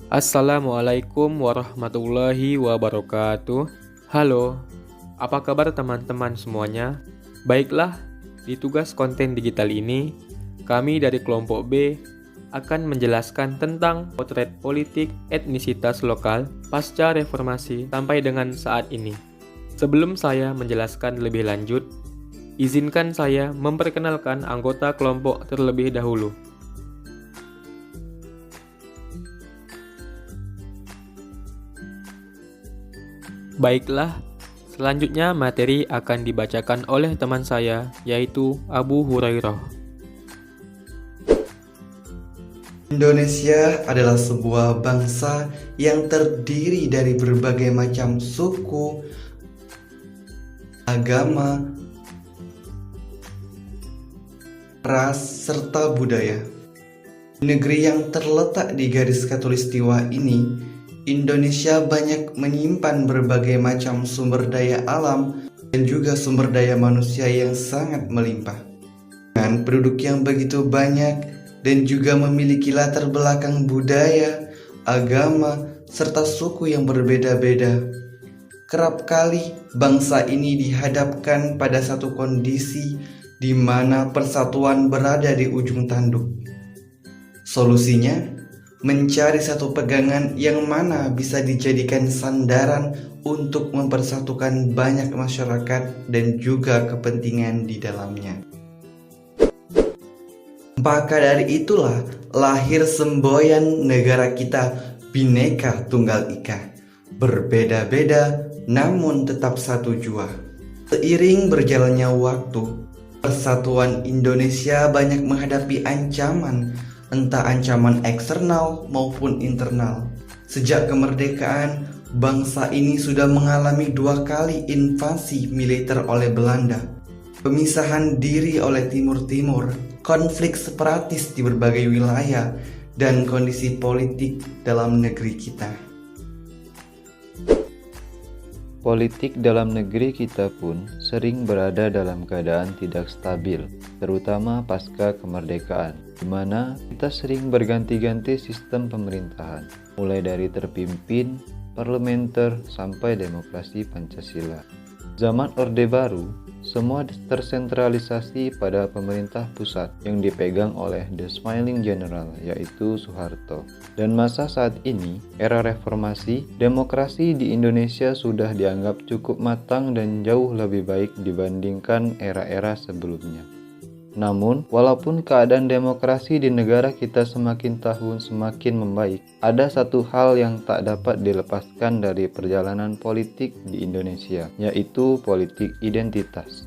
Assalamualaikum warahmatullahi wabarakatuh. Halo, apa kabar teman-teman semuanya? Baiklah, di tugas konten digital ini, kami dari kelompok B akan menjelaskan tentang potret politik etnisitas lokal pasca reformasi sampai dengan saat ini. Sebelum saya menjelaskan lebih lanjut, izinkan saya memperkenalkan anggota kelompok terlebih dahulu. Baiklah, selanjutnya materi akan dibacakan oleh teman saya, yaitu Abu Hurairah. Indonesia adalah sebuah bangsa yang terdiri dari berbagai macam suku, agama, ras, serta budaya. Negeri yang terletak di garis khatulistiwa ini, Indonesia banyak menyimpan berbagai macam sumber daya alam dan juga sumber daya manusia yang sangat melimpah. Dengan penduduk yang begitu banyak dan juga memiliki latar belakang budaya, agama, serta suku yang berbeda-beda, kerap kali bangsa ini dihadapkan pada satu kondisi di mana persatuan berada di ujung tanduk. Solusinya, mencari satu pegangan yang mana bisa dijadikan sandaran untuk mempersatukan banyak masyarakat dan juga kepentingan di dalamnya. Maka dari itulah lahir semboyan negara kita Bhinneka Tunggal Ika, berbeda-beda namun tetap satu jua. Seiring berjalannya waktu, persatuan Indonesia banyak menghadapi ancaman, entah ancaman eksternal maupun internal. Sejak kemerdekaan, bangsa ini sudah mengalami 2 kali invasi militer oleh Belanda, pemisahan diri oleh Timur-Timur, konflik separatis di berbagai wilayah, dan kondisi politik dalam negeri kita. Politik dalam negeri kita pun sering berada dalam keadaan tidak stabil, terutama pasca kemerdekaan, di mana kita sering berganti-ganti sistem pemerintahan, mulai dari terpimpin, parlementer, sampai demokrasi Pancasila. Zaman Orde Baru, semua tersentralisasi pada pemerintah pusat yang dipegang oleh The Smiling General, yaitu Soeharto. Dan masa saat ini, era reformasi, demokrasi di Indonesia sudah dianggap cukup matang dan jauh lebih baik dibandingkan era-era sebelumnya. Namun, walaupun keadaan demokrasi di negara kita semakin tahun semakin membaik, ada satu hal yang tak dapat dilepaskan dari perjalanan politik di Indonesia, yaitu politik identitas.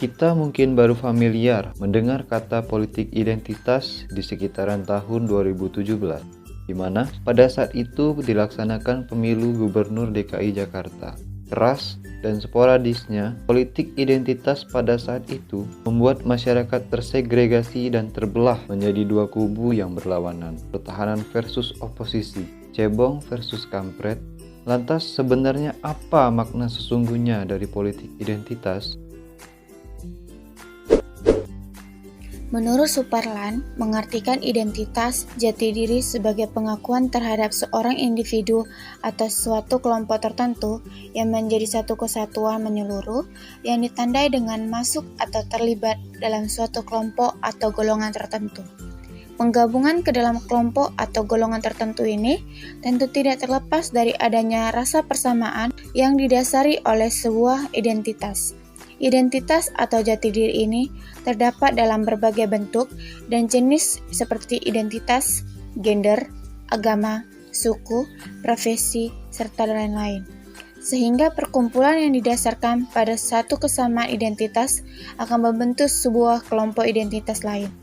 Kita mungkin baru familiar mendengar kata politik identitas di sekitaran tahun 2017, di mana pada saat itu dilaksanakan pemilu Gubernur DKI Jakarta. Keras dan sporadisnya, politik identitas pada saat itu membuat masyarakat tersegregasi dan terbelah menjadi 2 kubu yang berlawanan, pertahanan versus oposisi, cebong versus kampret. Lantas sebenarnya apa makna sesungguhnya dari politik identitas? Menurut Suparlan, mengartikan identitas jati diri sebagai pengakuan terhadap seorang individu atau suatu kelompok tertentu yang menjadi satu kesatuan menyeluruh yang ditandai dengan masuk atau terlibat dalam suatu kelompok atau golongan tertentu. Penggabungan ke dalam kelompok atau golongan tertentu ini tentu tidak terlepas dari adanya rasa persamaan yang didasari oleh sebuah identitas. Identitas atau jati diri ini terdapat dalam berbagai bentuk dan jenis seperti identitas, gender, agama, suku, profesi, serta lain-lain. Sehingga perkumpulan yang didasarkan pada satu kesamaan identitas akan membentuk sebuah kelompok identitas lain.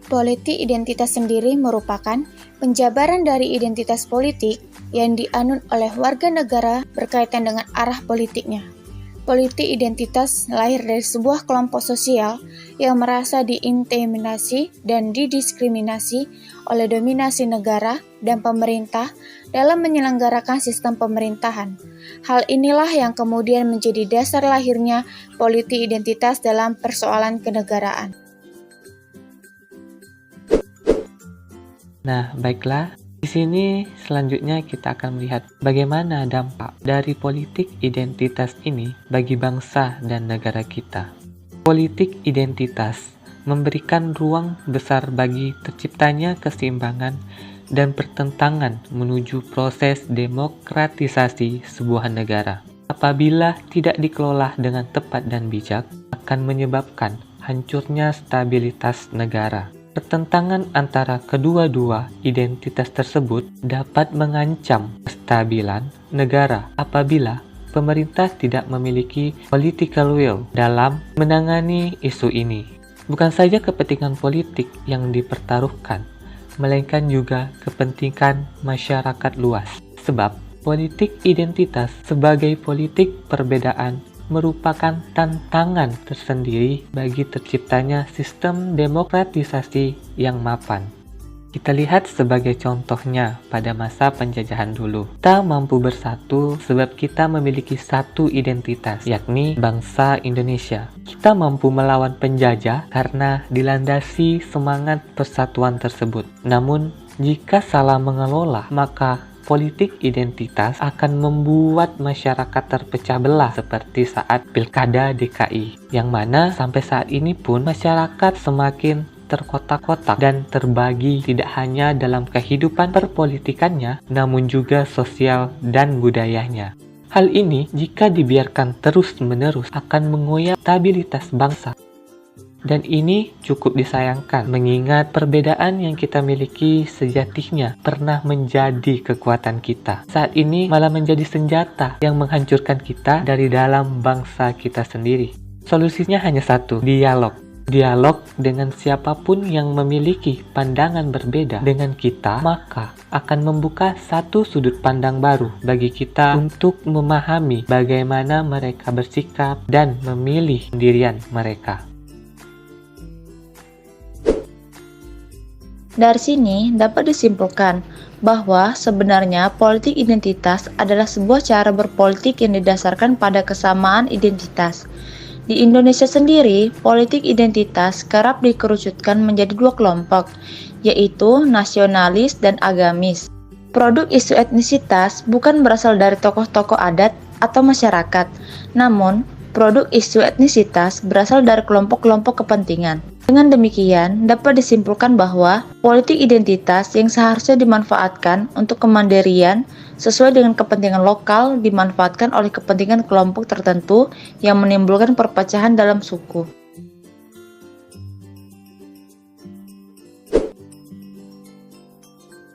Politik identitas sendiri merupakan penjabaran dari identitas politik yang dianut oleh warga negara berkaitan dengan arah politiknya. Politik identitas lahir dari sebuah kelompok sosial yang merasa diintimidasi dan didiskriminasi oleh dominasi negara dan pemerintah dalam menyelenggarakan sistem pemerintahan. Hal inilah yang kemudian menjadi dasar lahirnya politik identitas dalam persoalan kenegaraan. Nah, baiklah. Di sini selanjutnya kita akan melihat bagaimana dampak dari politik identitas ini bagi bangsa dan negara kita. Politik identitas memberikan ruang besar bagi terciptanya keseimbangan dan pertentangan menuju proses demokratisasi sebuah negara. Apabila tidak dikelola dengan tepat dan bijak, akan menyebabkan hancurnya stabilitas negara. Pertentangan antara kedua-dua identitas tersebut dapat mengancam kestabilan negara apabila pemerintah tidak memiliki political will dalam menangani isu ini. Bukan saja kepentingan politik yang dipertaruhkan, melainkan juga kepentingan masyarakat luas. Sebab politik identitas sebagai politik perbedaan merupakan tantangan tersendiri bagi terciptanya sistem demokratisasi yang mapan. Kita lihat sebagai contohnya pada masa penjajahan dulu. Kita mampu bersatu sebab kita memiliki satu identitas, yakni bangsa Indonesia. Kita mampu melawan penjajah karena dilandasi semangat persatuan tersebut. Namun, jika salah mengelola, maka politik identitas akan membuat masyarakat terpecah belah seperti saat Pilkada DKI, yang mana sampai saat ini pun masyarakat semakin terkotak-kotak dan terbagi tidak hanya dalam kehidupan perpolitikannya, namun juga sosial dan budayanya. Hal ini jika dibiarkan terus-menerus akan mengoyak stabilitas bangsa. Dan ini cukup disayangkan mengingat perbedaan yang kita miliki sejatinya pernah menjadi kekuatan kita. Saat ini malah menjadi senjata yang menghancurkan kita dari dalam bangsa kita sendiri. Solusinya hanya satu, dialog. Dialog dengan siapapun yang memiliki pandangan berbeda dengan kita, maka akan membuka satu sudut pandang baru bagi kita untuk memahami bagaimana mereka bersikap dan memilih pendirian mereka. Dari sini dapat disimpulkan bahwa sebenarnya politik identitas adalah sebuah cara berpolitik yang didasarkan pada kesamaan identitas. Di Indonesia sendiri, politik identitas kerap dikerucutkan menjadi dua kelompok, yaitu nasionalis dan agamis. Produk isu etnisitas bukan berasal dari tokoh-tokoh adat atau masyarakat, namun produk isu etnisitas berasal dari kelompok-kelompok kepentingan. Dengan demikian, dapat disimpulkan bahwa politik identitas yang seharusnya dimanfaatkan untuk kemandirian sesuai dengan kepentingan lokal dimanfaatkan oleh kepentingan kelompok tertentu yang menimbulkan perpecahan dalam suku.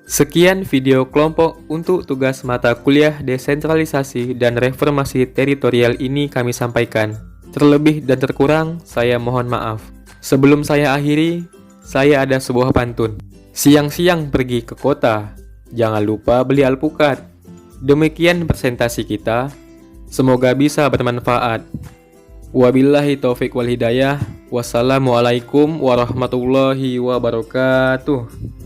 Sekian video kelompok untuk tugas mata kuliah desentralisasi dan reformasi teritorial ini kami sampaikan. Terlebih dan terkurang, saya mohon maaf. Sebelum saya akhiri, saya ada sebuah pantun. Siang-siang pergi ke kota, jangan lupa beli alpukat. Demikian presentasi kita. Semoga bisa bermanfaat. Wabillahi taufiq wal hidayah. Wassalamualaikum warahmatullahi wabarakatuh.